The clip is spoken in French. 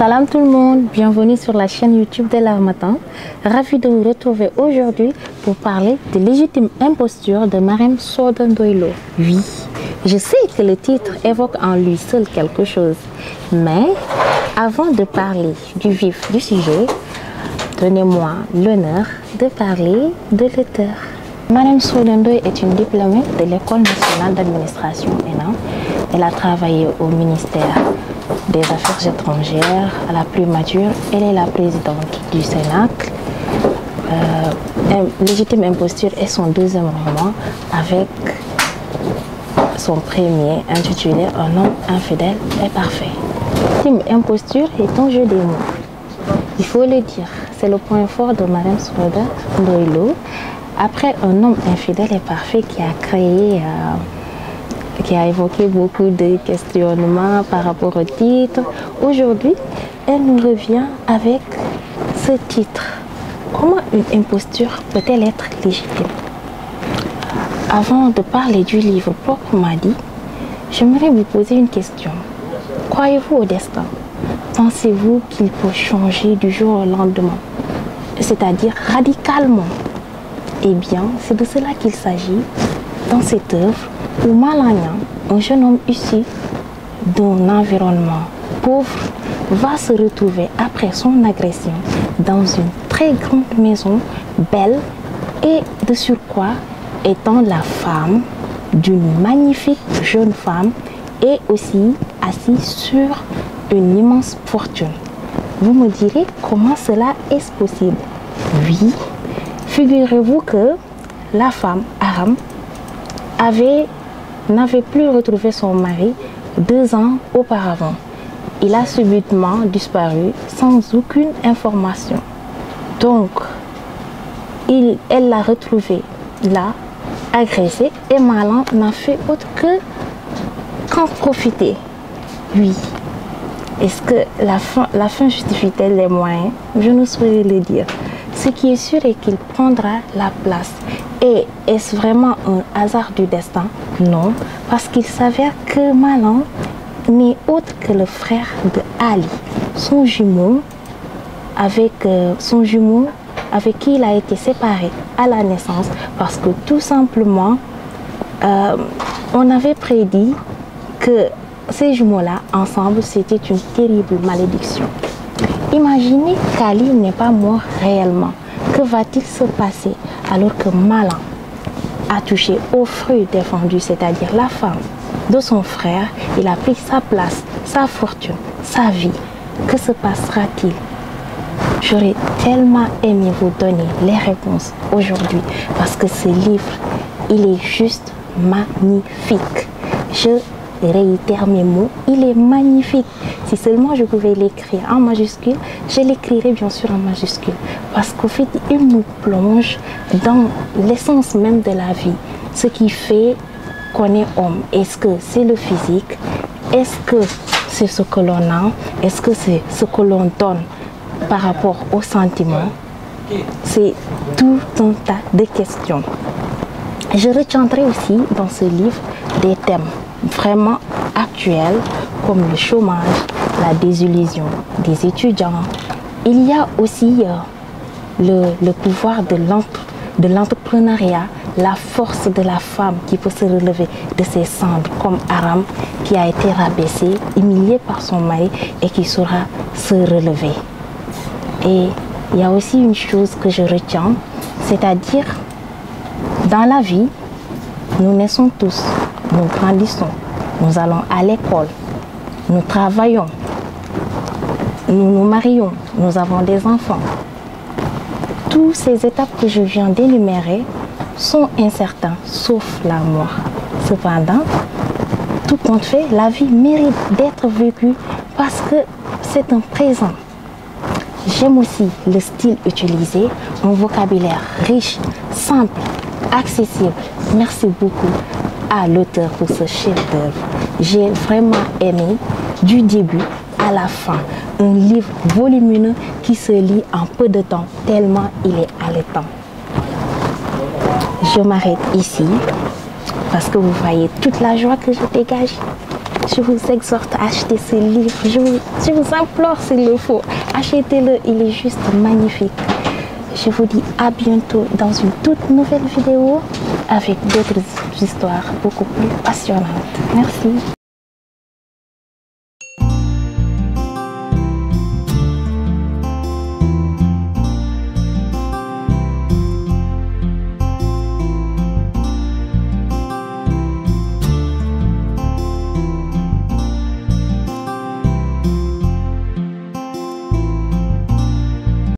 Salam tout le monde, bienvenue sur la chaîne YouTube de l'Harmattan. Ravi de vous retrouver aujourd'hui pour parler de légitime imposture de Marème Soda Ndoye Lo. Oui, je sais que le titre évoque en lui seul quelque chose, mais avant de parler du vif du sujet, donnez-moi l'honneur de parler de l'auteur. Marème Soda Ndoye est une diplômée de l'École nationale d'administration ENA. Elle a travaillé au ministère des Affaires étrangères. À la primature, elle est la présidente du Cénacle. Légitime imposture est son deuxième roman, avec son premier intitulé Un homme infidèle et parfait. Légitime imposture est un jeu des mots. Il faut le dire, c'est le point fort de Marème Soda Ndoye Lo. Après Un homme infidèle et parfait qui a évoqué beaucoup de questionnements par rapport au titre. Aujourd'hui, elle nous revient avec ce titre. Comment une imposture peut-elle être légitime? Avant de parler du livre proprement dit, j'aimerais vous poser une question. Croyez-vous au destin? Pensez-vous qu'il peut changer du jour au lendemain, c'est-à-dire radicalement? Eh bien, c'est de cela qu'il s'agit dans cette œuvre où Malagnan, un jeune homme issu d'un environnement pauvre, va se retrouver après son agression dans une très grande maison, belle et de surcroît étant la femme d'une magnifique jeune femme et aussi assise sur une immense fortune. Vous me direz comment cela est possible? Oui, figurez-vous que la femme, Aram, n'avait plus retrouvé son mari 2 ans auparavant. Il a subitement disparu sans aucune information. Donc, elle l'a retrouvé là, agressé, et Malan n'a fait autre qu'en profiter. Oui. Est-ce que la fin justifie-t-elle les moyens? Je ne saurais le dire. Ce qui est sûr est qu'il prendra la place. Et est-ce vraiment un hasard du destin? Non, parce qu'il s'avère que Malan n'est autre que le frère de Ali, son jumeau avec qui il a été séparé à la naissance, parce que tout simplement, on avait prédit que ces jumeaux-là, ensemble, c'était une terrible malédiction. Imaginez qu'Ali n'est pas mort réellement. Que va-t-il se passer alors que Malan a touché au fruit défendu, c'est-à-dire la femme de son frère? Il a pris sa place, sa fortune, sa vie. Que se passera-t-il? J'aurais tellement aimé vous donner les réponses aujourd'hui parce que ce livre, il est juste magnifique. Je réitère mes mots, il est magnifique. Si seulement je pouvais l'écrire en majuscule, je l'écrirais bien sûr en majuscule. Parce qu'au fait, il nous plonge dans l'essence même de la vie. Ce qui fait qu'on est homme. Est-ce que c'est le physique? Est-ce que c'est ce que l'on a? Est-ce que c'est ce que l'on donne par rapport aux sentiments? C'est tout un tas de questions. Je retiendrai aussi dans ce livre des thèmes vraiment actuels comme le chômage, la désillusion des étudiants. Il y a aussi le pouvoir de l'entrepreneuriat, la force de la femme qui peut se relever de ses cendres, comme Aram qui a été rabaissé, humilié par son mari et qui saura se relever. Et il y a aussi une chose que je retiens, c'est-à-dire dans la vie, nous naissons tous, nous grandissons, nous allons à l'école, nous travaillons, nous nous marions, nous avons des enfants. Toutes ces étapes que je viens d'énumérer sont incertaines, sauf la mort. Cependant, tout compte fait, la vie mérite d'être vécue parce que c'est un présent. J'aime aussi le style utilisé, un vocabulaire riche, simple, accessible. Merci beaucoup à l'auteur pour ce chef-d'œuvre. J'ai vraiment aimé du début à la fin. Un livre volumineux qui se lit en peu de temps, tellement il est haletant. Je m'arrête ici parce que vous voyez toute la joie que je dégage. Je vous exhorte à acheter ce livre. Je vous implore s'il le faut. Achetez-le, il est juste magnifique. Je vous dis à bientôt dans une toute nouvelle vidéo avec d'autres histoires beaucoup plus passionnantes. Merci.